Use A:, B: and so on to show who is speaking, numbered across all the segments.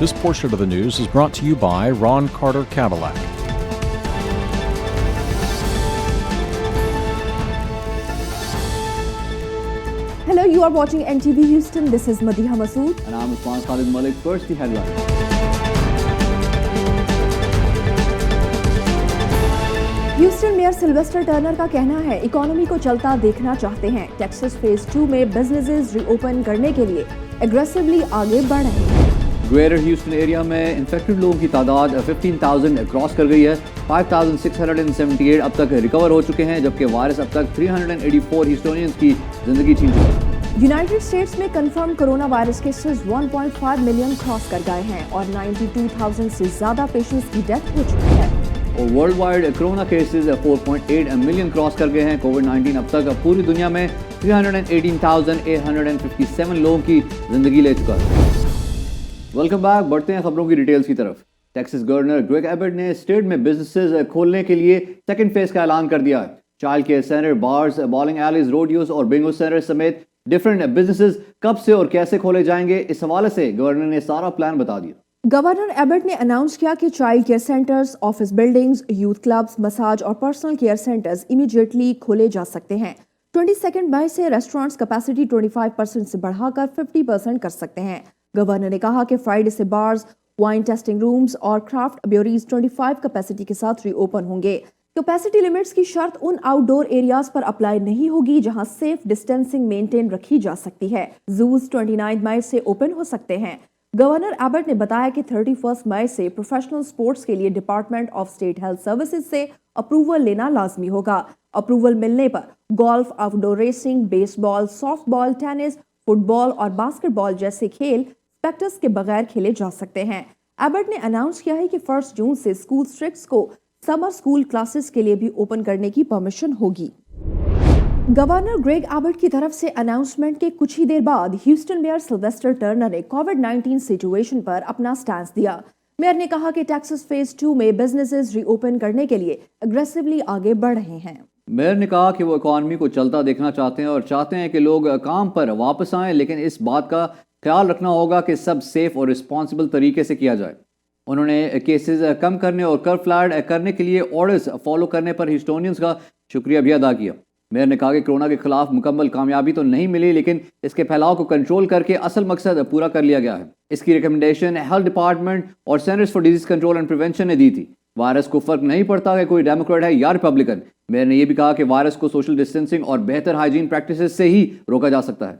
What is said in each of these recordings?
A: This portion of the news is brought to you by Ron Carter Cadillac.
B: Hello, you are watching NTV Houston. This is Madiha Masood.
C: And I'm Usman Khalid Malik. First, the headlines.
B: Houston mayor Sylvester Turner का कहना है economy को चलता देखना चाहते हैं। Texas phase 2 में businesses reopen करने के लिए एग्रेसिवली आगे बढ़ रहे हैं।
C: ग्रेटर ह्यूस्टन एरिया में इन्फेक्टेड लोगों की तादाद 15,000 क्रॉस कर गई है। 5,678 अब तक रिकवर हो चुके हैं, जबकि वायरस अब तक 384 ह्यूस्टोनियंस की जिंदगी छीन चुका है।
B: यूनाइटेड स्टेट्स में confirm corona virus cases 1.5 million cross कर गए हैं और 92,000 से ज्यादा पेशेंट्स की डेथ हो चुकी है।
C: और world wide corona cases 4.8 million cross कर गए हैं। कोविड-19 अब तक पूरी दुनिया में 318,857 लोगों की जिंदगी ले चुका है। Welcome back. बढ़ते हैं खबरों की डिटेल्स की तरफ। टेक्सास गवर्नर ग्रेग एबट ने स्टेट में बिजनेसेस खोलने के लिए सेकंड फेज का ऐलान कर दिया है। Child care centre, bars, bowling alleys, rodeos और बिंगो सेंटर समेत डिफरेंट बिजनेसेस कब से और कैसे खोले जाएंगे, इस हवाले से गवर्नर ने सारा प्लान बता दिया।
B: गवर्नर एबट ने अनाउंस किया कि child care centres, office buildings, youth clubs, massage और पर्सनल केयर सेंटर्स इमीडिएटली खोले जा सकते हैं। 22 मई से रेस्टोरेंट्स कैपेसिटी 25% से बढ़ाकर 50% कर सकते हैं। गवर्नर ने कहा कि फ्राइडे से बार्स, वाइन टेस्टिंग रूम्स और क्राफ्ट ब्यूरीज 25 कैपेसिटी के साथ रीओपन होंगे। कैपेसिटी लिमिट्स की शर्त उन आउटडोर एरियाज पर अप्लाई नहीं होगी जहां सेफ डिस्टेंसिंग मेंटेन रखी जा सकती है। जूस 29 मई से ओपन हो सकते हैं। गवर्नर एबट ने बताया कि 31 मई से प्रोफेशनल स्पोर्ट्स के लिए department of state health services से अप्रूवल लेना लाजमी होगा। अप्रूवल मिलने पर golf, outdoor racing, baseball, softball, tennis, football और बास्केटबॉल जैसे खेल स्पेक्टर्स के बगैर खेले जा सकते हैं। एबट ने अनाउंस किया है कि 1 जून से स्कूल डिस्ट्रिक्ट्स को समर स्कूल क्लासेस के लिए भी ओपन करने की परमिशन होगी। गवर्नर ग्रेग एबट की तरफ से अनाउंसमेंट के कुछ ही देर बाद ह्यूस्टन मेयर सिल्वेस्टर टर्नर ने कोविड-19 सिचुएशन पर अपना स्टैंस दिया। मेयर ने कहा कि टेक्सास फेज 2 में बिजनेसेस रीओपन करने के लिए एग्रेसिवली आगे बढ़ रहे हैं।
C: मेयर ने कहा कि वो इकॉनमी को चलता देखना चाहते हैं और चाहते हैं कि लोग काम पर वापस आएं, लेकिन इस बात का ख्याल रखना होगा कि सब सेफ और रिस्पॉन्सिबल तरीके से किया जाए। उन्होंने केसेस कम करने और कर्व फ्लैट करने के लिए ऑर्डर्स फॉलो करने पर ह्यूस्टोनियंस का शुक्रिया भी अदा किया। मेयर ने कहा कि कोरोना के खिलाफ मुकम्मल कामयाबी तो नहीं मिली, लेकिन इसके फैलाव को कंट्रोल करके असल मकसद पूरा कर लिया गया है। इसकी रिकमेंडेशन हेल्थ डिपार्टमेंट और centres for disease control and prevention ने दी थी। वायरस को फर्क नहीं पड़ता कि कोई डेमोक्रेट है या रिपब्लिकन। मेयर ने यह भी कहा कि वायरस को सोशल डिस्टेंसिंग और बेहतर हाइजीन प्रैक्टिसेस से ही रोका जा सकता है।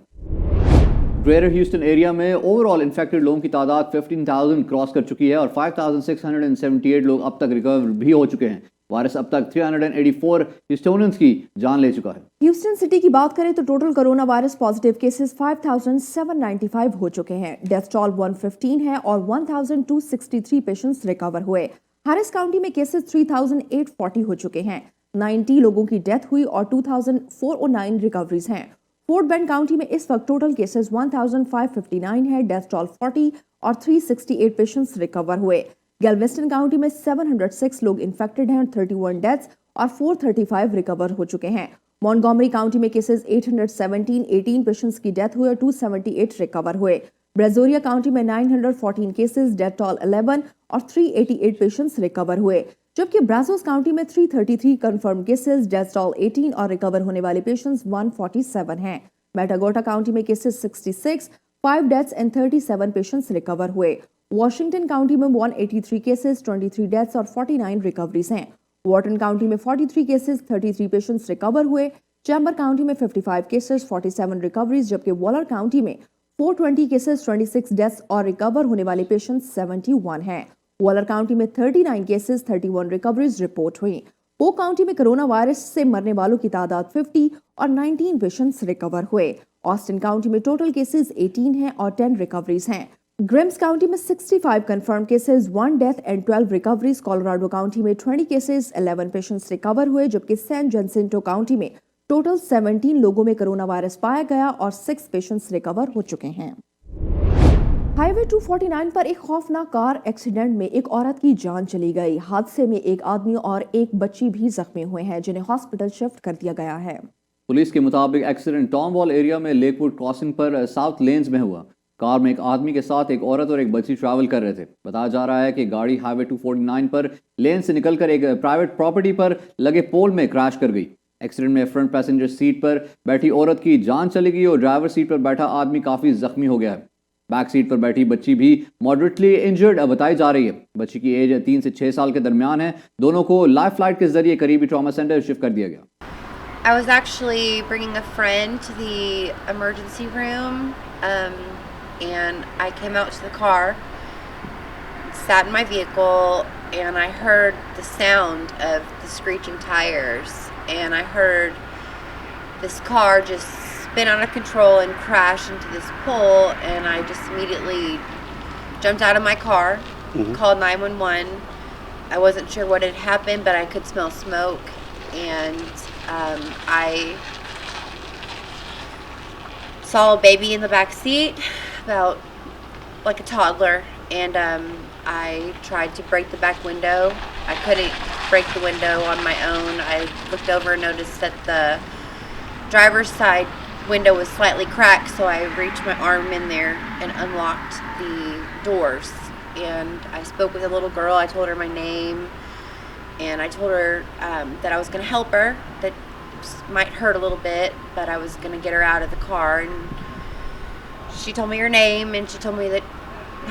C: ग्रेटर ह्यूस्टन एरिया में ओवरऑल इन्फेक्टेड लोगों की तादाद 15,000 क्रॉस कर चुकी है और 5,678 लोग अब तक रिकवर भी हो चुके हैं। वायरस अब तक 384 ह्यूस्टोनियंस की जान ले चुका है।
B: ह्यूस्टन सिटी की बात करें तो total corona virus positive cases 5,795 हो चुके हैं। डेथ टोल 115 है और 1,263 पेशेंट्स रिकवर हुए। हैरिस काउंटी में केसेस 3,840 हो चुके हैं। 90 लोगों की डेथ हुई और 2,409 रिकवरीज हैं। फोर्ट बेंड काउंटी में इस वक्त टोटल केसेस 1,559 है। डेथ टोल 40 और 368 पेशेंट्स रिकवर हुए। गैल्वेस्टन काउंटी में 706 लोग इन्फेक्टेड हैं और 31 डेथ्स और 435 रिकवर हो चुके हैं। मॉन्टगोमरी काउंटी में केसेस 817, 18 पेशेंट्स की डेथ हुई और 278 रिकवर हुए। ब्रेजोरिया काउंटी में 914 केसेस, डेथ टोल 11 और 388 पेशेंट्स रिकवर हुए, जबकि ब्राजोस काउंटी में 333 कंफर्म केसेस, डेथ टोल 18 और रिकवर होने वाले पेशेंट्स 147 हैं। मेटागोटा काउंटी में cases 66, 5 deaths and 37 patients recover हुए। वॉशिंगटन काउंटी में 183 केसेस, 23 डेथ्स और 49 रिकवरीज हैं। वॉर्टन काउंटी में 43 केसेस, 33 पेशेंट्स रिकवर हुए। चैम्बर काउंटी में 55 केसेस, 47 रिकवरीज, जबकि वॉलर काउंटी में 420 केसेस, 26 डेथ्स और रिकवर होने वाले पेशेंट्स 71 हैं। वॉलर काउंटी में 39 केसेस, 31 रिकवरीज रिपोर्ट हुई। पोक काउंटी में कोरोना वायरस से मरने वालों की तादाद 50 और 19 पेशेंट्स रिकवर हुए। ऑस्टिन काउंटी में टोटल केसेस 18 हैं और 10 रिकवरीज हैं। ग्रिम्स काउंटी में 65 confirm cases, 1 death and 12 recoveries. Colorado county में 20 केसेस, 11 पेशेंट्स रिकवर हुए, जबकि सैन जेसिंटो काउंटी में टोटल 17 लोगों में कोरोना वायरस पाया गया और 6 पेशेंट्स रिकवर हो चुके हैं। हाईवे 249 पर एक खौफनाक कार एक्सीडेंट में एक औरत की जान चली गई। हादसे में एक आदमी और एक बच्ची भी जख्मी हुए हैं, जिन्हें हॉस्पिटल शिफ्ट कर दिया गया है।
C: पुलिस के मुताबिक एक्सीडेंट टॉमवॉल एरिया में लेकवुड क्रॉसिंग पर साउथ लेन्स में हुआ। कार में एक आदमी के साथ एक औरत और एक बच्ची ट्रैवल कर रहे थे। बताया जा रहा है कि गाड़ी हाईवे 249 पर लेन से निकलकर एक प्राइवेट प्रॉपर्टी पर लगे पोल में क्रैश कर गई। एक्सीडेंट में फ्रंट पैसेंजर सीट पर बैठी औरत की जान चली गई और ड्राइवर सीट पर बैठा आदमी काफ़ी जख्मी हो गया है। बैक सीट पर बैठी बच्ची भी मॉडरेटली इंजर्ड बताई जा रही है। बच्ची की एज 3 से 6 साल के दरमियान है। दोनों को लाइफ फ्लाइट के जरिए करीबी ट्रॉमा सेंटर शिफ्ट कर दिया गया।
D: I was actually bringing a friend to the emergency room, and I came out to the car, sat in my vehicle, and I heard the sound of the screeching tires, and I heard this car just spin out of control and crash into this pole, and I just immediately jumped out of my car, called 911. I wasn't sure what had happened, but I could smell smoke, and I saw a baby in the back seat, about like a toddler, and I tried to break the back window. I couldn't break the window on my own. I looked over and noticed that the driver's side window was slightly cracked, so I reached my arm in there and unlocked the doors. And I spoke with a little girl. I told her my name, and I told her that I was going to help her. That might hurt a little bit, but I was going to get her out of the car. And she told me her name, and she told me that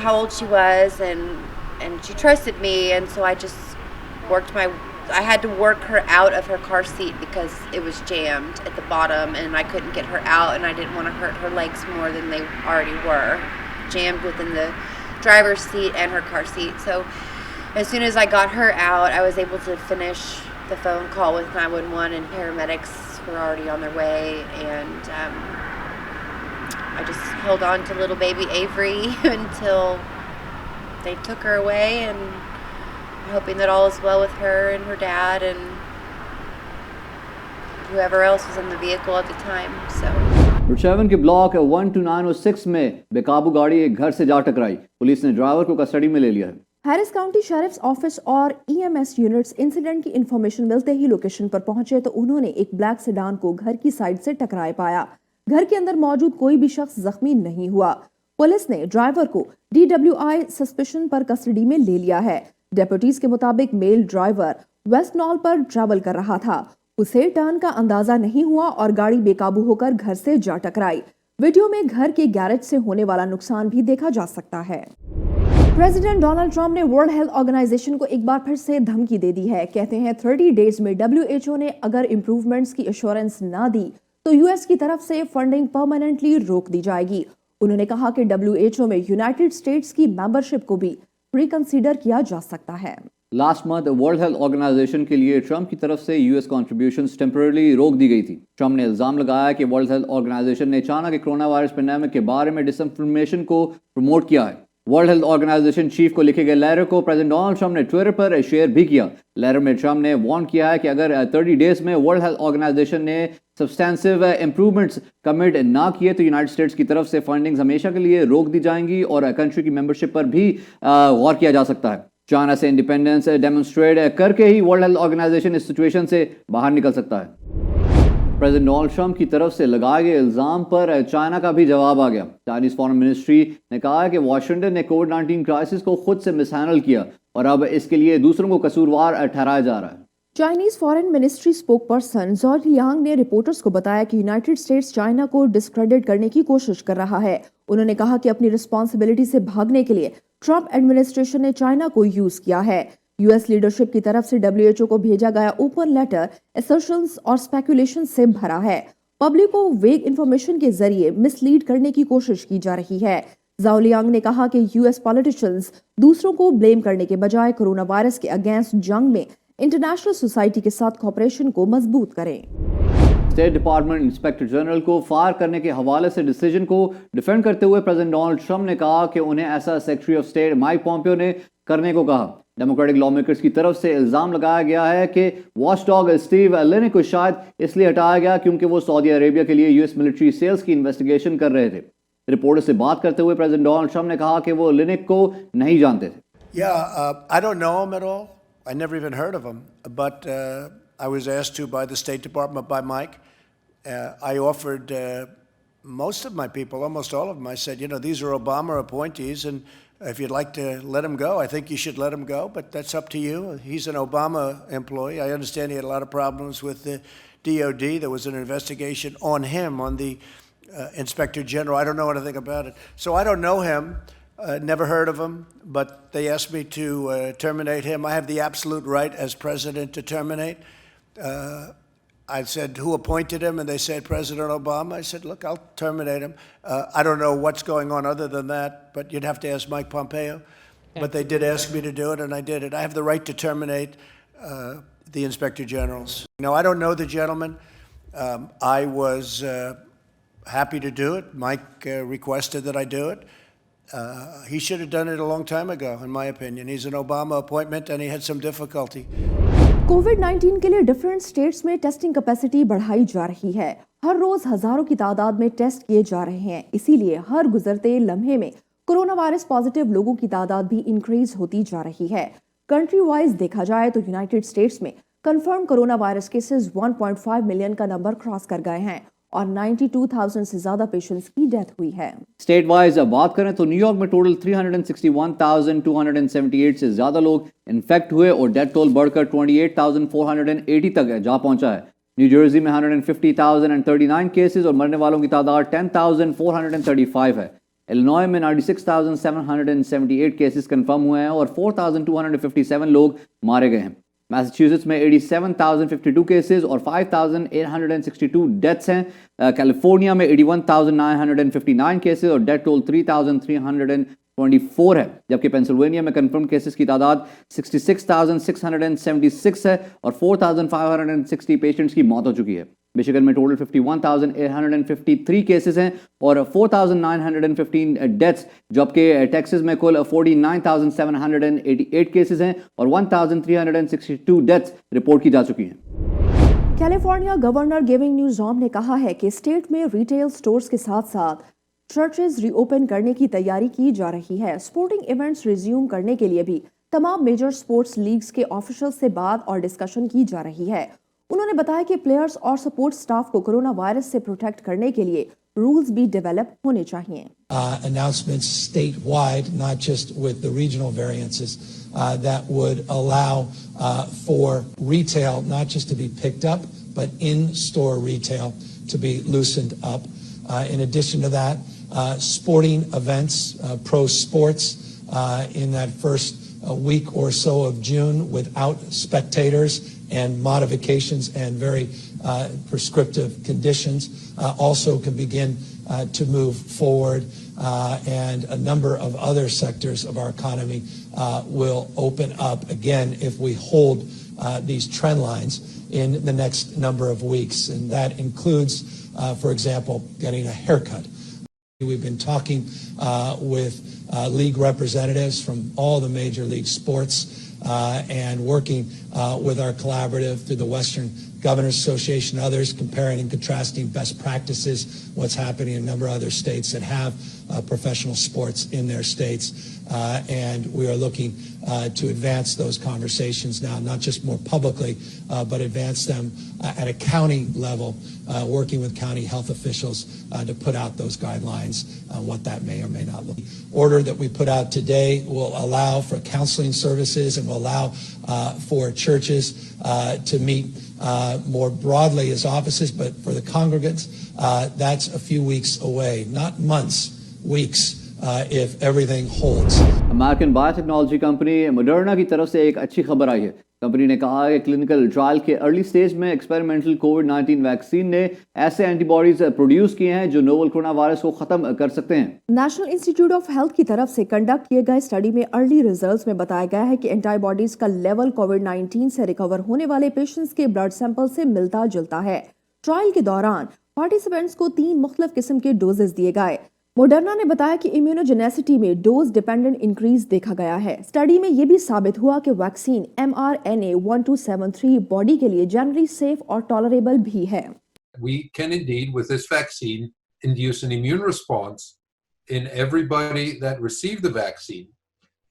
D: how old she was, and she trusted me. And so I just I had to work her out of her car seat because it was jammed at the bottom, and I couldn't get her out, and I didn't want to hurt her legs more than they already were, jammed within the driver's seat and her car seat. So as soon as I got her out, I was able to finish the phone call with 911, and paramedics were already on their way, and I just held on to little baby Avery until they took her away, and hoping that all is well with her and her dad and whoever else was in the vehicle at the time. So
C: route के block 12906 में बेकाबू गाड़ी एक घर से जा टकराई। Police ने ड्राइवर को कस्टडी में ले लिया है।
B: हैरिस काउंटी शेरिफ्स ऑफिस और ईएमएस यूनिट्स इंसिडेंट की इंफॉर्मेशन मिलते ही लोकेशन पर पहुंचे तो उन्होंने एक ब्लैक सेडान को घर की साइड से टकराए पाया। घर के अंदर मौजूद कोई भी शख्स जख्मी नहीं हुआ। पुलिस ने ड्राइवर को DWI सस्पेशन पर कस्टडी में ले लिया है। डेप्यूटीज के मुताबिक मेल ड्राइवर वेस्ट नॉल पर ट्रैवल कर रहा था। उसे टर्न का अंदाजा नहीं हुआ और गाड़ी बेकाबू होकर घर से जा टकराई। वीडियो में घर के गैरेज से होने वाला नुकसान भी देखा जा सकता है। प्रेसिडेंट डोनाल्ड ट्रंप ने वर्ल्ड हेल्थ ऑर्गेनाइजेशन को एक बार फिर से धमकी दे दी है। कहते हैं 30 डेज में WHO ने अगर इंप्रूवमेंट्स की एश्योरेंस ना दी तो यूएस की तरफ से फंडिंग परमानेंटली रोक दी जाएगी। उन्होंने कहा कि WHO में यूनाइटेड स्टेट्स की मेंबरशिप को भी रिकंसीडर किया जा सकता है।
C: Last month World Health Organization के लिए ट्रंप की तरफ से यूएस कॉन्ट्रीब्यूशंस टेम्पररी रोक दी गई थी। ट्रंप ने इल्जाम लगाया कि वर्ल्ड हेल्थ ऑर्गेनाइजेशन ने चाइना के कोरोना वायरस पैंडेमिक के बारे में डिसइंफॉर्मेशन को प्रमोट किया है। वर्ल्ड हेल्थ ऑर्गेनाइजेशन चीफ को लिखे गए लेटर को प्रेसिडेंट डोनाल्ड ट्रंप ने ट्विटर पर शेयर भी किया। लेटर में ट्रंप ने वार्न किया है कि अगर 30 डेज में वर्ल्ड हेल्थ ऑर्गेनाइजेशन ने सब्सटेंसिव इंप्रूवमेंट्स कमिट ना किए तो यूनाइटेड स्टेट्स की तरफ से फंडिंग हमेशा के लिए रोक दी जाएंगी और कंट्री की मेंबरशिप पर भी गौर किया जा सकता है। चाइना से इंडिपेंडेंस डेमोन्स्ट्रेट करके ही वर्ल्ड हेल्थ ऑर्गेनाइजेशन इस सिचुएशन से बाहर निकल सकता है। प्रेसिडेंट डोनाल्ड ट्रंप की तरफ से लगाए गए इल्जाम पर चाइना का भी जवाब आ गया। चाइनीज फॉरेन मिनिस्ट्री ने कहा है कि वाशिंगटन ने कोविड-19 क्राइसिस को खुद से मिसहैंडल किया और अब इसके लिए दूसरों को कसूरवार ठहराया जा रहा है।
B: Chinese foreign ministry spoke person jaw Liang ने रिपोर्टर्स को बताया कि यूनाइटेड स्टेट्स चाइना को डिस्क्रेडिट करने की कोशिश कर रहा है। उन्होंने कहा कि अपनी रिस्पॉन्सिबिलिटी से भागने के लिए ट्रंप एडमिनिस्ट्रेशन ने चाइना को यूज किया है। यूएस लीडरशिप की तरफ से WHO को भेजा गया ओपन लेटर असर्शंस और स्पेकुलेशन से भरा है। पब्लिक को वेग इंफॉर्मेशन के जरिए मिसलीड करने की कोशिश की जा रही है। जाओ लियांग ने कहा कि यूएस पॉलिटिशियंस दूसरों को ब्लेम करने के बजाय कोरोना वायरस के अगेंस्ट जंग में इंटरनेशनल सोसाइटी के साथ कोऑपरेशन को मजबूत करें।
C: स्टेट डिपार्टमेंट इंस्पेक्टर जनरल को फायर करने के हवाले से डिसीजन को डिफेंड करते हुए प्रेसिडेंट डोनाल्ड ट्रंप ने कहा कि उन्हें ऐसा secretary of state Mike Pompeo ने करने को कहा। डेमोक्रेटिक लॉ मेकर्स की तरफ से इल्जाम लगाया गया है कि वॉचडॉग स्टीव लिनिक को शायद इसलिए हटाया गया क्योंकि वो सऊदी अरेबिया के लिए यूएस मिलिट्री सेल्स की इन्वेस्टिगेशन कर रहे थे। रिपोर्टर से बात करते हुए प्रेसिडेंट डोनाल्ड ट्रंप ने कहा कि वो लिनिक को नहीं जानते थे।
E: I don't know him at all. I never even heard of him. But I was asked to by the State Department, by Mike. I offered most of my people, almost all of them, I said, these are Obama appointees, and if you'd like to let him go, I think you should let him go, but that's up to you. He's an Obama employee. I understand he had a lot of problems with the DOD. There was an investigation on him, on the Inspector General. I don't know anything about it. So I don't know him, never heard of him, but they asked me to terminate him. I have the absolute right as president to terminate. I said, who appointed him? And they said, President Obama. I said, look, I'll terminate him. I don't know what's going on other than that, but you'd have to ask Mike Pompeo. But they did ask me to do it, and I did it. I have the right to terminate the Inspector Generals. No, I don't know the gentleman. I was happy to do it. Mike requested that I do it. He should have done it a long time ago, in my opinion. He's an Obama appointment, and he had some difficulty.
B: कोविड-19 के लिए different states में testing capacity बढ़ाई जा रही है। हर रोज हजारों की तादाद में टेस्ट किए जा रहे हैं। इसीलिए हर गुजरते लम्हे में कोरोना वायरस पॉजिटिव लोगों की तादाद भी इंक्रीज होती जा रही है। कंट्री वाइज देखा जाए तो यूनाइटेड स्टेट्स में confirm corona virus cases 1.5 million का नंबर क्रॉस कर गए हैं और 92,000 से ज्यादा पेशेंट्स की डेथ हुई है।
C: स्टेट वाइज बात करें तो न्यूयॉर्क में टोटल 361,278 से ज्यादा लोग इन्फेक्ट हुए और डेथ टोल बढ़कर 28,480 तक जा पहुंचा है। न्यू जर्सी में 150,039 केसेस और मरने वालों की तादाद 10,435 है। इलिनॉय में 96,778 केसेस कंफर्म हुए हैं और 4,257 लोग मारे गए हैं। मैसाचुसेट्स में 87,052 केसेस और 5,862 डेथ्स हैं। कैलिफोर्निया में 81,959 केसेस और डेथ टोल 3,324 है, जबकि पेंसिल्वेनिया में कंफर्म केसेस की तादाद 66,676 है और 4,560 पेशेंट्स की मौत हो चुकी है। मिशिगन में टोटल 51,853 केसेस हैं और 4,915 डेथ्स, जबकि टेक्सास में कुल 49,788 केसेस हैं और 1,362 डेथ्स रिपोर्ट की जा चुकी हैं।
B: कैलिफोर्निया गवर्नर गेविन न्यूसॉम ने कहा है कि स्टेट में रिटेल स्टोर्स के साथ साथ चर्चेज रीओपन करने की तैयारी की जा रही है। स्पोर्टिंग इवेंट्स रिज्यूम करने के लिए भी तमाम मेजर स्पोर्ट्स लीग्स के ऑफिशियल से बात और डिस्कशन की जा रही है। उन्होंने बताया कि प्लेयर्स और सपोर्ट स्टाफ को कोरोना वायरस से प्रोटेक्ट करने के लिए रूल्स भी डेवलप होने चाहिए।
F: Announcements statewide, not just with the regional variances, that would allow for retail not just to be picked up, but in-store retail to be loosened up. In addition to that, sporting events, pro sports in that first week or so of June without spectators and modifications and very prescriptive conditions also can begin to move forward, and a number of other sectors of our economy will open up again if we hold these trend lines in the next number of weeks, and that includes, for example, getting a haircut. We've been talking with league representatives from all the major league sports and working with our collaborative through the Western Governors Association and others, comparing and contrasting best practices, what's happening in a number of other states that have professional sports in their states. And we are looking to advance those conversations now, not just more publicly, but advance them at a county level, working with county health officials to put out those guidelines, what that may or may not look like. The order that we put out today will allow for counseling services and will allow for churches to meet more broadly as offices, but for the congregants, that's a few weeks away, not months, weeks, if everything holds.
C: American biotechnology company Moderna की तरफ से एक अच्छी खबर आई है। Company ने कहा है कि क्लिनिकल ट्रायल के अर्ली स्टेज में एक्सपेरिमेंटल कोविड-19 वैक्सीन ने ऐसे एंटीबॉडीज प्रोड्यूस किए हैं जो नोवल कोरोना वायरस को खत्म कर सकते हैं।
B: नेशनल इंस्टीट्यूट ऑफ हेल्थ की तरफ से कंडक्ट किए गए स्टडी में अर्ली रिजल्ट्स में बताया गया है कि एंटीबॉडीज का लेवल कोविड-19 से रिकवर होने वाले पेशेंट्स के ब्लड सैंपल से मिलता जुलता है। ट्रायल के दौरान पार्टिसिपेंट्स को 3 मुख्तलिफ किस्म के डोजेस दिए गए। मोडर्ना ने बताया कि इम्यूनोजेनेसिटी में डोज डिपेंडेंट इंक्रीज देखा गया है। स्टडी में यह भी साबित हुआ कि वैक्सीन mRNA-1273 बॉडी के लिए जनरली सेफ और टॉलरेबल भी है।
G: We can indeed, with this vaccine, induce an immune response in everybody that received the vaccine.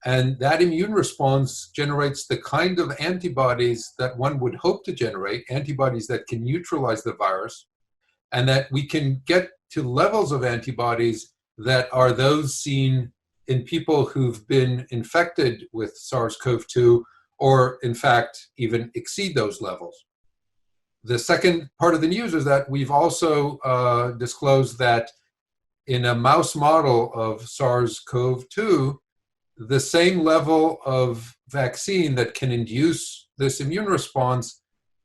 G: And that immune response generates the kind of antibodies that one would hope to generate, antibodies that can neutralize the virus and that we can get to levels of antibodies that are those seen in people who've been infected with SARS-CoV-2, or in fact, even exceed those levels. The second part of the news is that we've also disclosed that in a mouse model of SARS-CoV-2, the same level of vaccine that can induce this immune response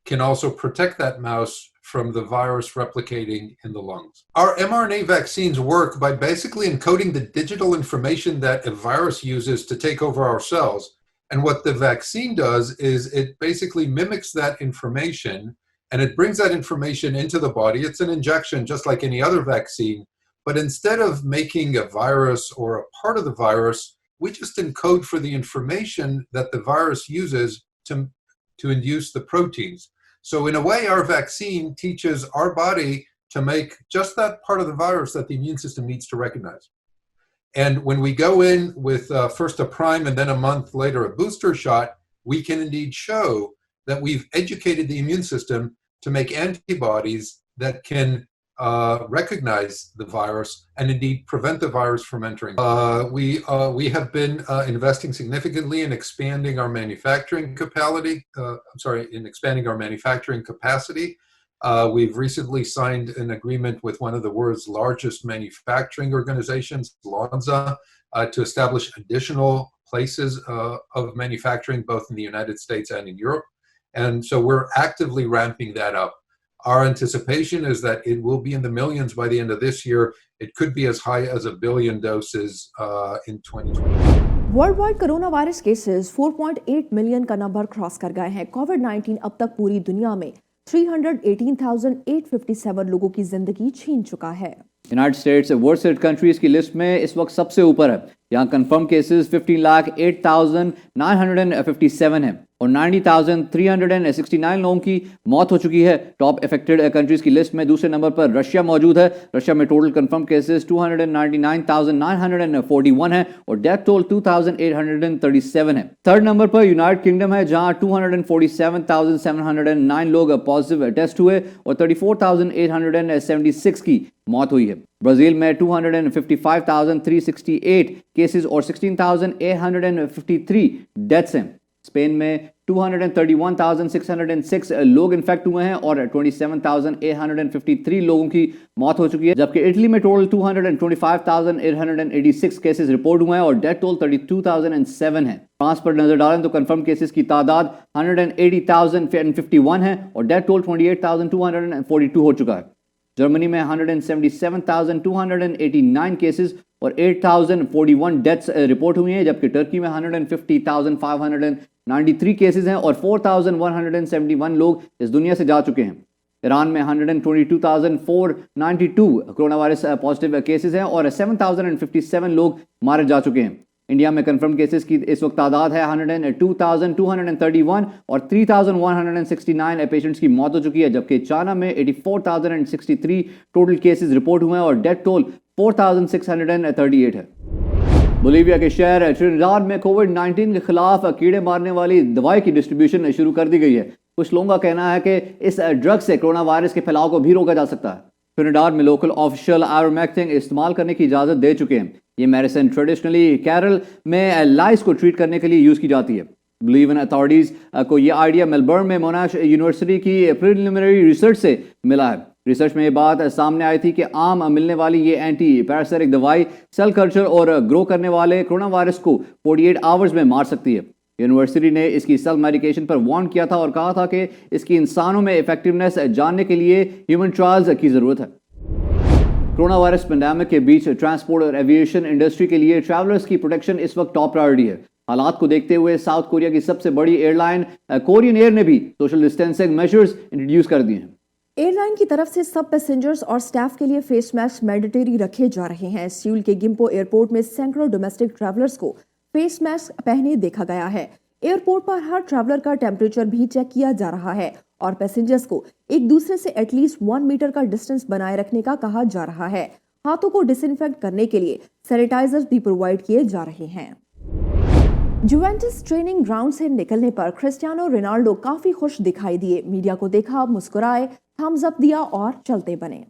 G: can also protect that mouse from the virus replicating in the lungs. Our mRNA vaccines work by basically encoding the digital information that a virus uses to take over our cells. And what the vaccine does is it basically mimics that information, and it brings that information into the body. It's an injection just like any other vaccine, but instead of making a virus or a part of the virus, we just encode for the information that the virus uses to induce the proteins. So in a way, our vaccine teaches our body to make just that part of the virus that the immune system needs to recognize. And when we go in with first a prime and then a month later a booster shot, we can indeed show that we've educated the immune system to make antibodies that can recognize the virus and indeed prevent the virus from entering. We have been investing significantly in expanding our manufacturing capacity. We've recently signed an agreement with one of the world's largest manufacturing organizations, Lonza, to establish additional places of manufacturing, both in the United States and in Europe. And so we're actively ramping that up. Our anticipation is that it will be in the millions by the end of this year. It could be as high as 1 billion doses in 2020.
B: World wide corona virus cases 4.8 million का number cross कर गए हैं। कोविड-19 अब तक पूरी दुनिया में 318,857 लोगों की जिंदगी छीन चुका है।
C: United states worst hit countries की लिस्ट में इस वक्त सबसे ऊपर है। यहाँ कंफर्म केसेस 15,08,957 हैं और 90,369 लोगों की मौत हो चुकी है। टॉप अफेक्टेड कंट्रीज की लिस्ट में दूसरे नंबर पर रशिया मौजूद है। रशिया में टोटल कंफर्म केसेस 299,941 है और डेथ टोल 2,837 है। थर्ड नंबर पर यूनाइटेड किंगडम है, जहां 247,709 लोग पॉजिटिव टेस्ट हुए और 34,876 की मौत हुई है। ब्राजील में 255,368 केसेस और 16,853 डेथ्स हैं। स्पेन में 231,606 लोग इन्फेक्ट हुए हैं और 27,853 लोगों की मौत हो चुकी है, जबकि इटली में टोटल 225,886 केसेस रिपोर्ट हुए हैं और डेथ टोल 32,007 है। फ्रांस पर नजर डालें तो कंफर्म केसेस की तादाद 180,051 है और डेथ टोल 28,242 हो चुका है। जर्मनी में 177,289 केसेस और 8,041 डेथ्स रिपोर्ट हुई हैं, जबकि टर्की में 150,593 केसेस हैं और 4,171 लोग इस दुनिया से जा चुके हैं। ईरान में 122,492 कोरोना वायरस पॉजिटिव केसेस हैं और 7,057 लोग मारे जा चुके हैं। इंडिया में कंफर्म केसेस की इस वक्त तादाद है 102,231 और 3,169 पेशेंट्स की मौत हो चुकी है, जबकि चाइना में 84,063 टोटल केसेस रिपोर्ट हुए हैं और डेथ टोल 4,638 है। बोलीविया के शहर ट्रिनिडाद में कोविड-19 के खिलाफ कीड़े मारने वाली दवाई की डिस्ट्रीब्यूशन शुरू कर दी गई है। कुछ लोगों का कहना है कि इस ड्रग से कोरोना वायरस के फैलाव को भी रोका जा सकता है। ट्रिनिडाद में लोकल ऑफिशियल आयरमैक्टिन इस्तेमाल करने की इजाज़त दे चुके हैं। ये मेडिसिन ट्रेडिशनली कैरल में लाइस को ट्रीट करने के लिए यूज़ की जाती है। बोलीवियन अथॉरिटीज़ को ये आइडिया मेलबर्न में मोनाश यूनिवर्सिटी की प्रिलिमिनरी रिसर्च से मिला है। रिसर्च में ये बात सामने आई थी कि आम मिलने वाली ये एंटी पैरासिटिक दवाई सेल कल्चर और ग्रो करने वाले कोरोना वायरस को 48 आवर्स में मार सकती है। यूनिवर्सिटी ने इसकी सेल्फ मेडिकेशन पर वार्न किया था और कहा था कि इसकी इंसानों में इफेक्टिवनेस जानने के लिए ह्यूमन ट्रायल्स की ज़रूरत है। कोरोना वायरस पेंडेमिक के बीच ट्रांसपोर्ट और एविएशन इंडस्ट्री के लिए ट्रैवलर्स की प्रोटेक्शन इस वक्त टॉप प्रायोरिटी है। हालात को देखते हुए साउथ कोरिया की सबसे बड़ी एयरलाइन कोरियन एयर ने भी सोशल डिस्टेंसिंग मेजर्स इंट्रोड्यूस कर दिए हैं।
B: एयरलाइन की तरफ से सब पैसेंजर्स और स्टाफ के लिए फेस मास्क मैंडेटरी रखे जा रहे हैं। सियोल के गिम्पो एयरपोर्ट में सैकड़ों डोमेस्टिक ट्रैवलर्स को फेस मास्क पहने देखा गया है। एयरपोर्ट पर हर ट्रैवलर का टेम्परेचर भी चेक किया जा रहा है और पैसेंजर्स को एक दूसरे से एटलीस्ट 1 मीटर का डिस्टेंस बनाए रखने का कहा जा रहा है। हाथों को डिसइंफेक्ट करने के लिए सैनिटाइजर्स भी प्रोवाइड किए जा रहे हैं। जुवेंटस ट्रेनिंग ग्राउंड से निकलने पर क्रिस्टियानो रोनाल्डो काफी खुश दिखाई दिए। मीडिया को देखा, मुस्कुराए, थम्स अप दिया और चलते बने।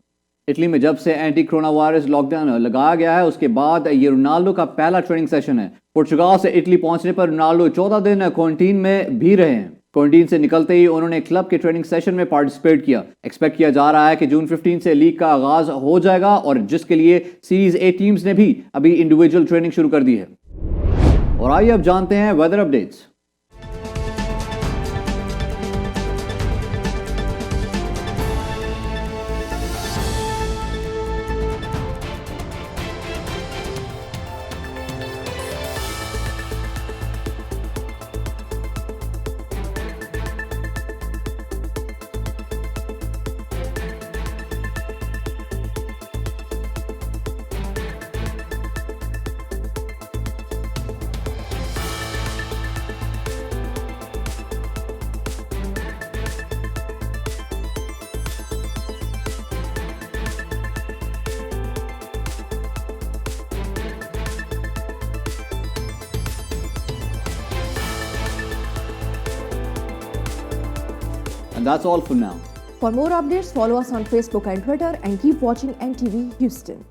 C: इटली में जब से एंटी कोरोना वायरस लॉकडाउन लगाया गया है उसके बाद ये रोनाल्डो का पहला ट्रेनिंग सेशन है। पुर्तगाल से इटली पहुंचने पर रोनाल्डो 14 दिन क्वारंटीन में भी रहे हैं। क्वारंटीन से निकलते ही उन्होंने क्लब के ट्रेनिंग सेशन में पार्टिसिपेट किया। एक्सपेक्ट किया जा रहा है कि जून 15 से लीग का आगाज हो जाएगा और जिसके लिए सीरीज ए टीम्स ने भी अभी इंडिविजुअल ट्रेनिंग शुरू कर दी है। और आइए अब जानते हैं weather updates. And that's all for now.
B: For more updates, follow us on Facebook and Twitter and keep watching NTV Houston.